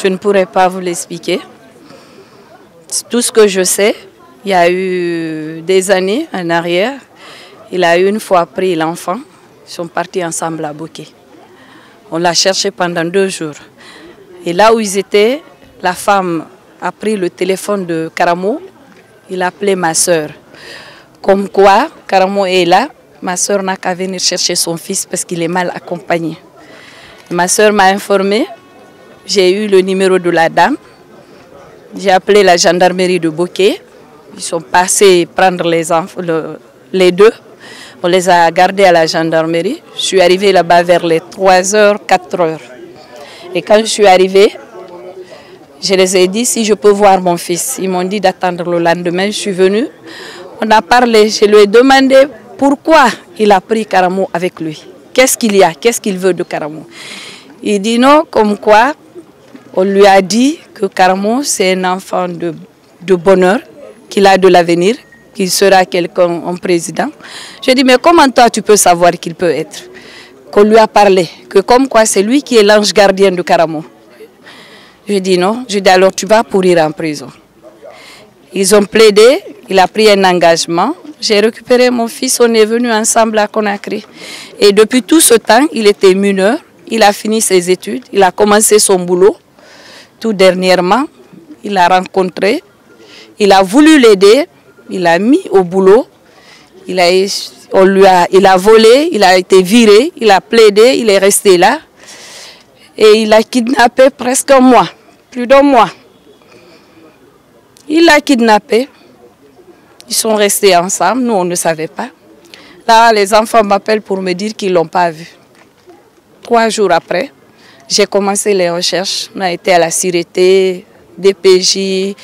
je ne pourrais pas vous l'expliquer. Tout ce que je sais, il y a eu des années en arrière, il a une fois pris l'enfant, ils sont partis ensemble à Bouquet. On l'a cherché pendant 2 jours. Et là où ils étaient, la femme a pris le téléphone de Karamo, il a appelé ma soeur. Comme quoi, Karamo est là, ma soeur n'a qu'à venir chercher son fils parce qu'il est mal accompagné. Ma soeur m'a informé, j'ai eu le numéro de la dame, j'ai appelé la gendarmerie de Bouquet, ils sont passés prendre les enfants, les 2, on les a gardés à la gendarmerie. Je suis arrivée là-bas vers les 3h, 4h. Et quand je suis arrivée, je les ai dit si je peux voir mon fils. Ils m'ont dit d'attendre le lendemain. Je suis venue, on a parlé, je lui ai demandé pourquoi il a pris Karamo avec lui. Qu'est-ce qu'il y a? Qu'est-ce qu'il veut de Karamo? Il dit non, comme quoi on lui a dit que Karamo c'est un enfant de bonheur, qu'il a de l'avenir, qu'il sera quelqu'un en président. Je dis mais comment toi tu peux savoir qu'il peut être? Qu'on lui a parlé, que comme quoi c'est lui qui est l'ange gardien de Karamo. Je dis non, je dis alors tu vas pourrir en prison. Ils ont plaidé, il a pris un engagement. J'ai récupéré mon fils, on est venus ensemble à Conakry. Et depuis tout ce temps, il était mineur, il a fini ses études, il a commencé son boulot. Tout dernièrement, il a rencontré, il a voulu l'aider, il a mis au boulot, il a volé, il a été viré, il a plaidé, il est resté là. Et il a kidnappé presque un mois, plus d'1 mois. Il l'a kidnappé. Ils sont restés ensemble, nous on ne savait pas. Là, les enfants m'appellent pour me dire qu'ils ne l'ont pas vu. 3 jours après, j'ai commencé les recherches. On a été à la sûreté, DPJ,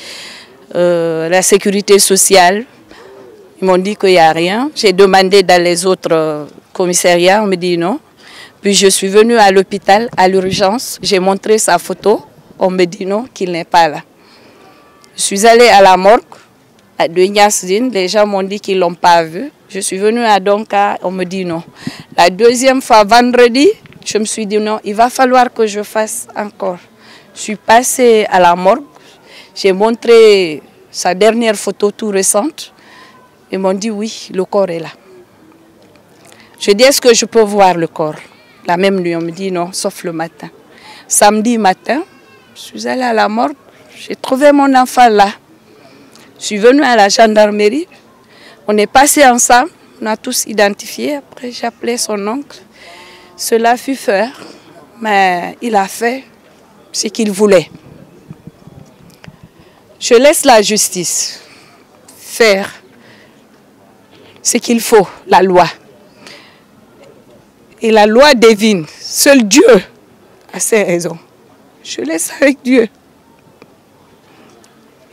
la sécurité sociale. Ils m'ont dit qu'il n'y a rien. J'ai demandé dans les autres commissariats, on me dit non. Puis je suis venue à l'hôpital, à l'urgence. J'ai montré sa photo. On me dit non, qu'il n'est pas là. Je suis allée à la morgue de Niasdine. Les gens m'ont dit qu'ils ne l'ont pas vu. Je suis venue à Donka. On me dit non. La 2e fois, vendredi, je me suis dit non, il va falloir que je fasse encore. Je suis passée à la morgue. J'ai montré sa dernière photo tout récente. Ils m'ont dit oui, le corps est là. Je dis est-ce que je peux voir le corps? La même nuit, on me dit non, sauf le matin. Samedi matin, je suis allée à la morgue, j'ai trouvé mon enfant là. Je suis venue à la gendarmerie, on est passés ensemble, on a tous identifié. Après, j'ai appelé son oncle. Cela fut fait, mais il a fait ce qu'il voulait. Je laisse la justice faire ce qu'il faut, la loi. Et la loi divine, seul Dieu a ses raisons. Je laisse avec Dieu.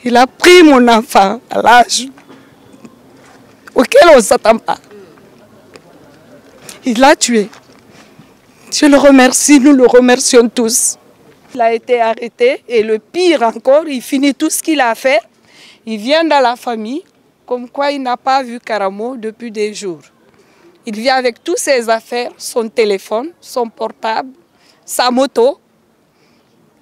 Il a pris mon enfant à l'âge auquel on ne s'attend pas. Il l'a tué. Je le remercie, nous le remercions tous. Il a été arrêté et le pire encore, il finit tout ce qu'il a fait. Il vient dans la famille, comme quoi il n'a pas vu Karamo depuis des jours. Il vient avec toutes ses affaires, son téléphone, son portable, sa moto.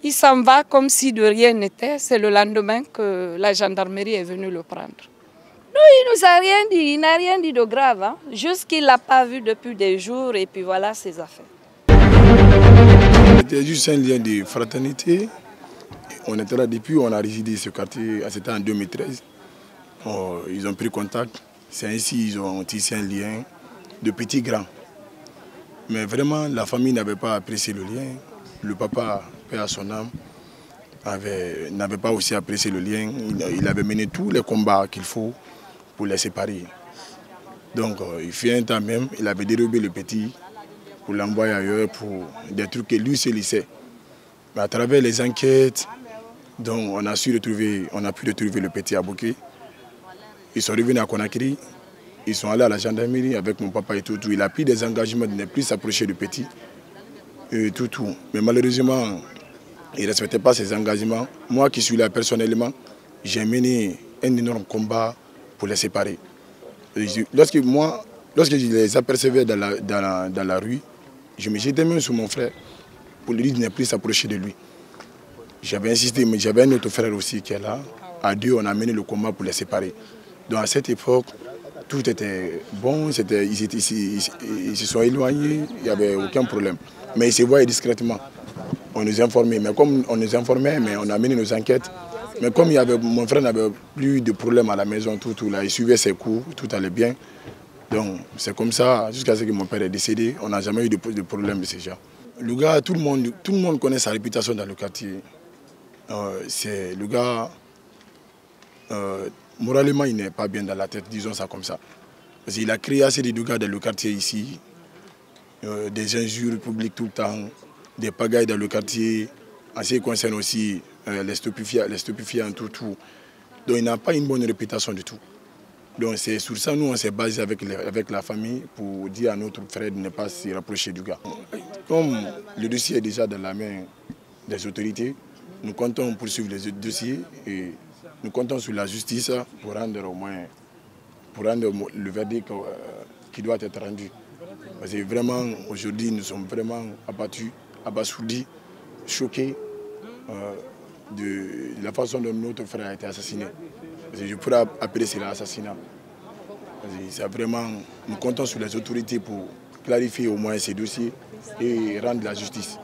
Il s'en va comme si de rien n'était. C'est le lendemain que la gendarmerie est venue le prendre. Non, il ne nous a rien dit, il n'a rien dit de grave. Hein? Juste qu'il ne l'a pas vu depuis des jours et puis voilà ses affaires. C'était juste un lien de fraternité. On était là depuis, on a résidé ce quartier, c'était en 2013. Ils ont pris contact, c'est ainsi ils ont tissé un lien de petit grand. Mais vraiment, la famille n'avait pas apprécié le lien. Le papa, père à son âme, n'avait pas aussi apprécié le lien. Il avait mené tous les combats qu'il faut pour les séparer. Donc, il fait un temps même, il avait dérobé le petit pour l'envoyer ailleurs pour des trucs que lui seul sait. Mais à travers les enquêtes, donc on a pu retrouver le petit à Bouquet. Ils sont revenus à Conakry. Ils sont allés à la gendarmerie avec mon papa et tout. Il a pris des engagements de ne plus s'approcher du petit. Et tout. Mais malheureusement, il ne respectait pas ses engagements. Moi qui suis là personnellement, j'ai mené un énorme combat pour les séparer. Lorsque je les apercevais dans la rue, je me jetais même sur mon frère pour lui dire de ne plus s'approcher de lui. J'avais insisté, mais j'avais un autre frère aussi qui est là. À deux, on a mené le combat pour les séparer. Donc à cette époque, tout était bon, ils se sont éloignés, il n'y avait aucun problème. Mais ils se voyaient discrètement. On nous informait, mais comme on nous informait, mais on a mené nos enquêtes. Mais comme mon frère n'avait plus de problème à la maison, tout là, il suivait ses cours, tout allait bien. Donc c'est comme ça, jusqu'à ce que mon père est décédé, on n'a jamais eu de problème de ce genre. Le gars, tout le monde connaît sa réputation dans le quartier. C'est le gars, moralement, il n'est pas bien dans la tête, disons ça comme ça. Parce qu'il a créé assez de dégâts dans le quartier ici, des injures publiques tout le temps, des pagailles dans le quartier, en ce qui concerne aussi les stupéfiants, tout. Donc il n'a pas une bonne réputation du tout. Donc c'est sur ça, nous, on s'est basé avec la famille pour dire à notre frère de ne pas se rapprocher du gars. Comme le dossier est déjà dans la main des autorités, nous comptons poursuivre les dossiers et nous comptons sur la justice pour rendre le verdict qui doit être rendu. Parce que vraiment, aujourd'hui, nous sommes vraiment abattus, abasourdis, choqués de la façon dont notre frère a été assassiné. Parce que je pourrais appeler cela assassinat. Nous comptons sur les autorités pour clarifier au moins ces dossiers et rendre la justice.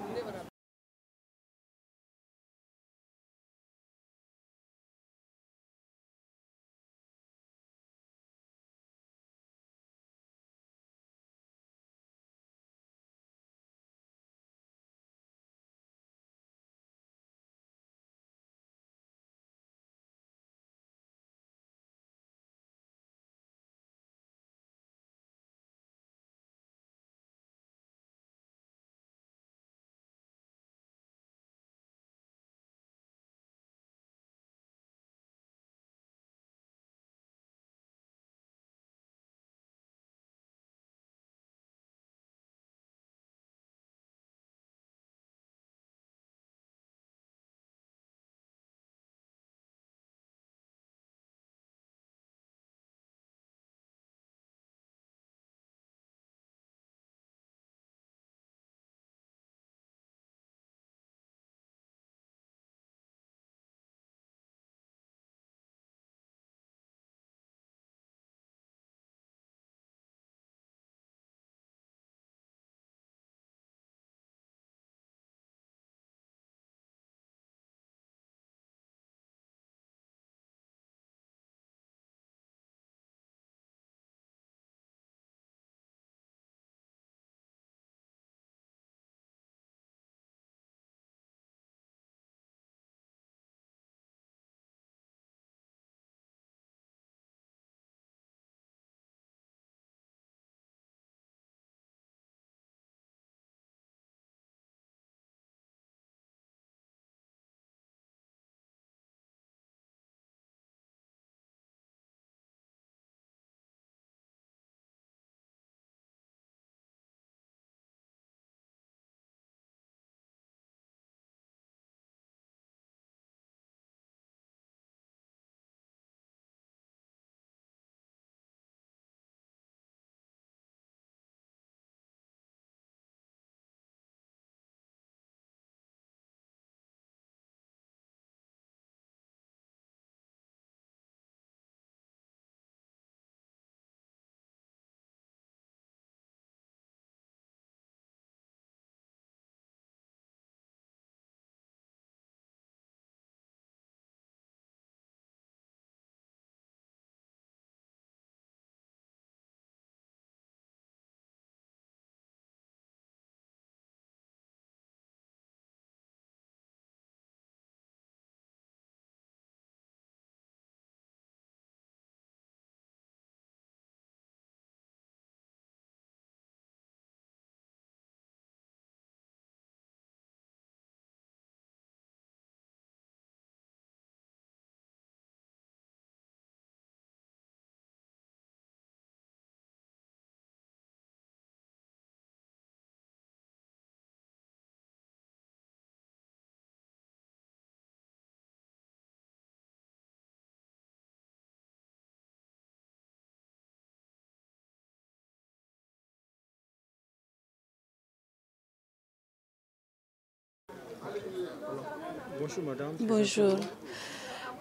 Bonjour madame. Bonjour,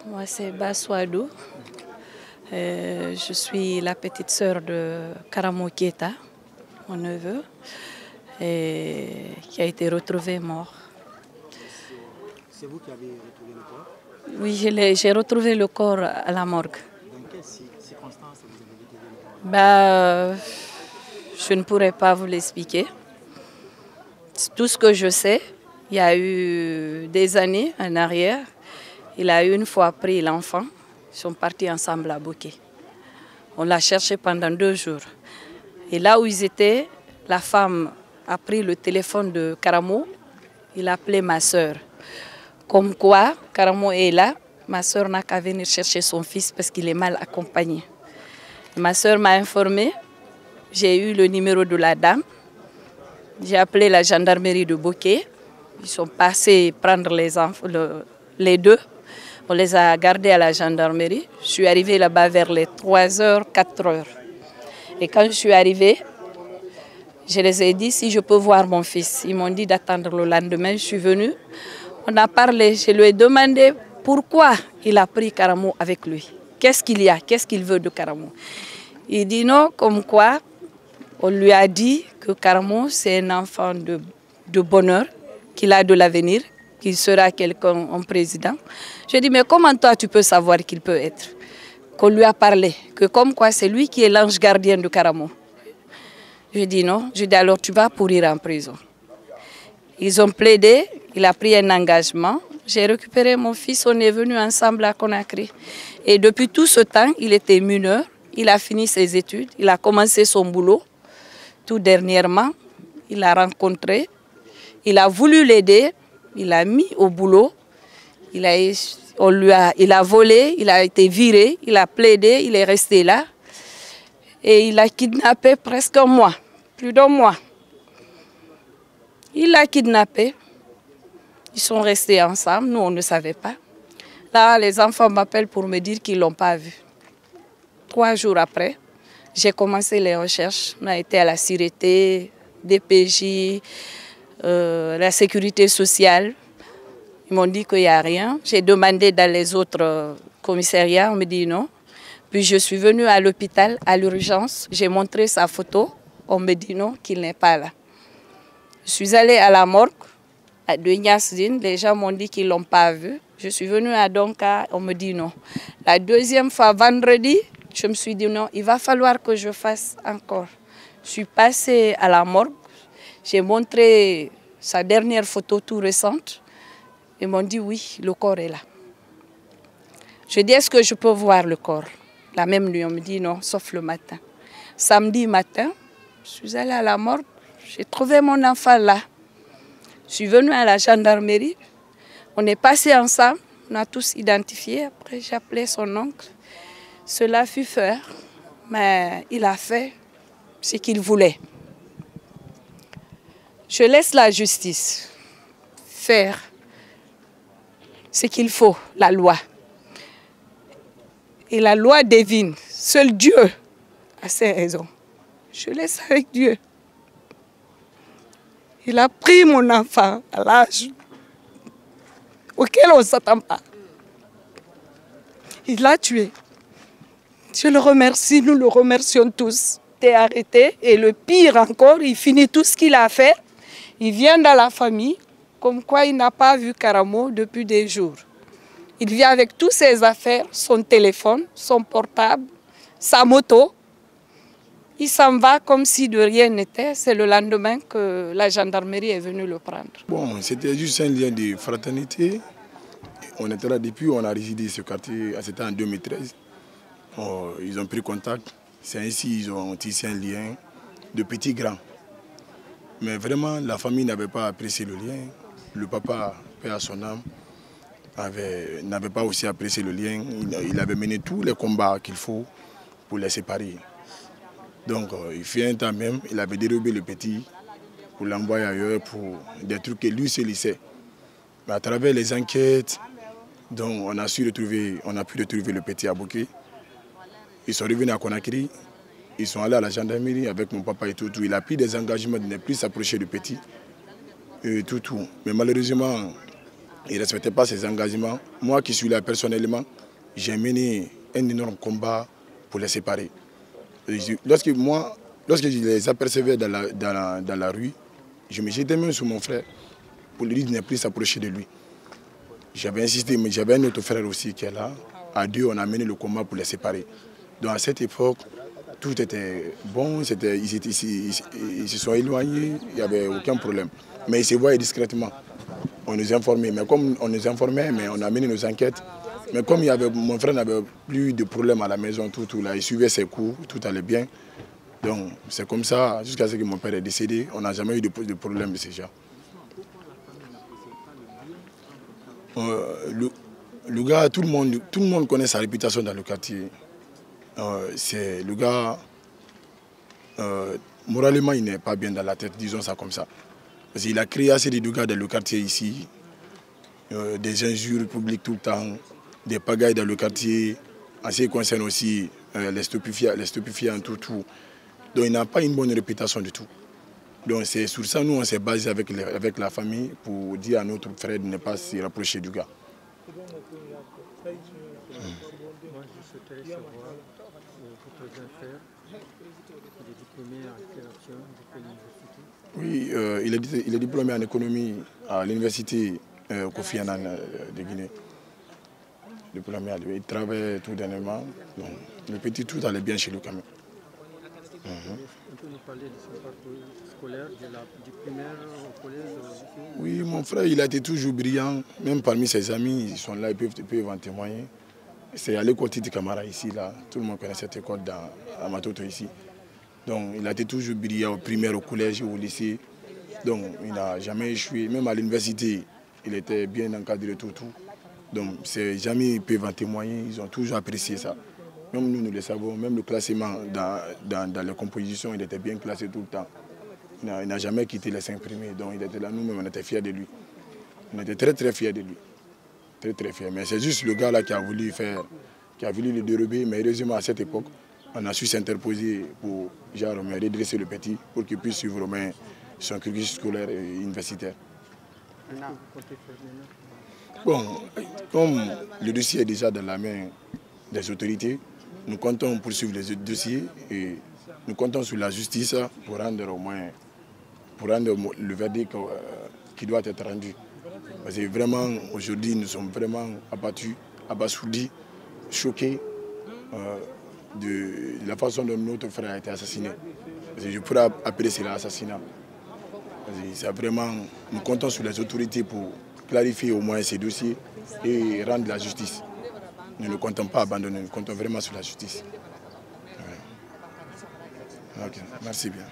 moi c'est Baswadou. Je suis la petite sœur de Karamo Keita, mon neveu, qui a été retrouvé mort. C'est vous qui avez retrouvé le corps? Oui, j'ai retrouvé le corps à la morgue. Dans quelles circonstances vous avez retrouvé le corps? Je ne pourrais pas vous l'expliquer. Tout ce que je sais, il y a eu des années en arrière, il a une fois pris l'enfant, ils sont partis ensemble à Bouquet. On l'a cherché pendant 2 jours. Et là où ils étaient, la femme a pris le téléphone de Karamo, il a appelé ma soeur. Comme quoi, Karamo est là, ma soeur n'a qu'à venir chercher son fils parce qu'il est mal accompagné. Ma soeur m'a informé, j'ai eu le numéro de la dame, j'ai appelé la gendarmerie de Bouquet. Ils sont passés prendre les enfants, les deux. On les a gardés à la gendarmerie. Je suis arrivée là-bas vers les 3h, 4h. Et quand je suis arrivée, je les ai dit si je peux voir mon fils. Ils m'ont dit d'attendre le lendemain. Je suis venue. On a parlé. Je lui ai demandé pourquoi il a pris Karamo avec lui. Qu'est-ce qu'il y a? Qu'est-ce qu'il veut de Karamo? Il dit non, comme quoi on lui a dit que Karamo, c'est un enfant de bonheur, qu'il a de l'avenir, qu'il sera quelqu'un en président. Je dis, mais comment toi tu peux savoir qu'il peut être? Qu'on lui a parlé, que comme quoi c'est lui qui est l'ange gardien de Karamo. Je dis non, je dis alors tu vas pourrir en prison. Ils ont plaidé, il a pris un engagement. J'ai récupéré mon fils, on est venu ensemble à Conakry. Et depuis tout ce temps, il était mineur, il a fini ses études, il a commencé son boulot. Tout dernièrement, il a rencontré, il a voulu l'aider, il a mis au boulot, il a volé, il a été viré, il a plaidé, il est resté là. Et il a kidnappé presque un mois, plus d'un mois. Il l'a kidnappé, ils sont restés ensemble, nous on ne savait pas. Là, les enfants m'appellent pour me dire qu'ils ne l'ont pas vu. 3 jours après, j'ai commencé les recherches. On a été à la Sûreté, DPJ, la Sécurité sociale. Ils m'ont dit qu'il n'y a rien. J'ai demandé dans les autres commissariats, on me dit non. Puis je suis venue à l'hôpital, à l'urgence. J'ai montré sa photo. On me dit non, qu'il n'est pas là. Je suis allée à la morgue, à Douignasdine. Les gens m'ont dit qu'ils ne l'ont pas vu. Je suis venue à Donka, on me dit non. La deuxième fois, vendredi, je me suis dit non, il va falloir que je fasse encore. Je suis passée à la morgue, j'ai montré sa dernière photo tout récente. Ils m'ont dit oui, le corps est là. Je dis est-ce que je peux voir le corps? La même nuit, on me dit non, sauf le matin. Samedi matin, je suis allée à la morgue, j'ai trouvé mon enfant là. Je suis venue à la gendarmerie, on est passés ensemble, on a tous identifié. Après, j'ai appelé son oncle. Cela fut fait, mais il a fait ce qu'il voulait. Je laisse la justice faire ce qu'il faut, la loi. Et la loi divine, seul Dieu a ses raisons. Je laisse avec Dieu. Il a pris mon enfant à l'âge auquel on ne s'attend pas. Il l'a tué. Je le remercie, nous le remercions tous. Il est arrêté et le pire encore, il finit tout ce qu'il a fait. Il vient dans la famille, comme quoi il n'a pas vu Karamo depuis des jours. Il vient avec toutes ses affaires, son téléphone, son portable, sa moto. Il s'en va comme si de rien n'était. C'est le lendemain que la gendarmerie est venue le prendre. Bon, c'était juste un lien de fraternité. On était là depuis, on a résidé ce quartier, c'était en 2013. Ils ont pris contact, c'est ainsi qu'ils ont tissé un lien de petit grand. Mais vraiment, la famille n'avait pas apprécié le lien. Le papa, paix à son âme, n'avait pas aussi apprécié le lien. Il avait mené tous les combats qu'il faut pour les séparer. Donc, il fait un temps même, il avait dérobé le petit pour l'envoyer ailleurs pour des trucs que lui seul sait. Mais à travers les enquêtes, donc on a pu retrouver le petit à Bouquet. Ils sont revenus à Conakry, ils sont allés à la gendarmerie avec mon papa et tout. Il a pris des engagements de ne plus s'approcher du petit. Et tout. Mais malheureusement, il ne respectait pas ses engagements. Moi qui suis là personnellement, j'ai mené un énorme combat pour les séparer. Lorsque je les apercevais dans la rue, je me jetais même sur mon frère pour lui dire de ne plus s'approcher de lui. J'avais insisté, mais j'avais un autre frère aussi qui est là. À deux, on a mené le combat pour les séparer. Donc à cette époque, tout était bon, ils se sont éloignés, il n'y avait aucun problème. Mais ils se voyaient discrètement. On nous informait, mais comme on nous informait, mais on a mené nos enquêtes. Mais comme mon frère n'avait plus de problème à la maison, tout là, il suivait ses cours, tout allait bien. Donc c'est comme ça, jusqu'à ce que mon père est décédé, on n'a jamais eu de problème de ces gens. Le gars, tout le monde connaît sa réputation dans le quartier. Le gars, moralement, il n'est pas bien dans la tête, disons ça comme ça. Parce qu'il a créé assez de dégâts dans le quartier ici, des injures publiques tout le temps, des pagailles dans le quartier, en ce qui concerne aussi les stupéfiants, tout. Donc il n'a pas une bonne réputation du tout. Donc c'est sur ça, nous, on s'est basé avec la famille pour dire à notre frère de ne pas se rapprocher du gars. Moi, je souhaiterais savoir votre grand frère, il est diplômé en création de quelle université? Oui, il est diplômé en économie à l'université Kofi Annan de Guinée. Il travaille tout dernièrement. Donc, le petit tout allait bien chez lui quand même. On peut nous parler de son parcours scolaire, du primaire au collège, au lycée? Oui, mon frère, il a été toujours brillant. Même parmi ses amis, ils sont là, ils peuvent en témoigner. C'est à l'école Titi Camara ici, là. Tout le monde connaît cette école à Matoto ici. Donc, il a été toujours brillant au primaire, au collège, au lycée. Donc, il n'a jamais échoué. Même à l'université, il était bien encadré, tout. Donc, ses amis peuvent en témoigner. Ils ont toujours apprécié ça. Même nous le savons, même le classement dans les compositions, il était bien classé tout le temps. Il n'a jamais quitté les 5 premiers. Donc, il était là, nous-mêmes, on était fiers de lui. On était très, très fiers de lui. Très fiers. Mais c'est juste le gars là qui a voulu le dérober. Mais heureusement, à cette époque, on a su s'interposer pour redresser le petit pour qu'il puisse suivre son cursus scolaire et universitaire. Bon, comme le dossier est déjà dans la main des autorités, nous comptons poursuivre les dossiers et nous comptons sur la justice pour rendre le verdict qui doit être rendu. Parce que vraiment, aujourd'hui, nous sommes vraiment abasourdis, choqués de la façon dont notre frère a été assassiné. Parce que je pourrais appeler cela assassinat. Nous comptons sur les autorités pour clarifier au moins ces dossiers et rendre la justice. Nous ne comptons pas abandonner, nous comptons vraiment sur la justice. Ouais. Okay. Merci bien.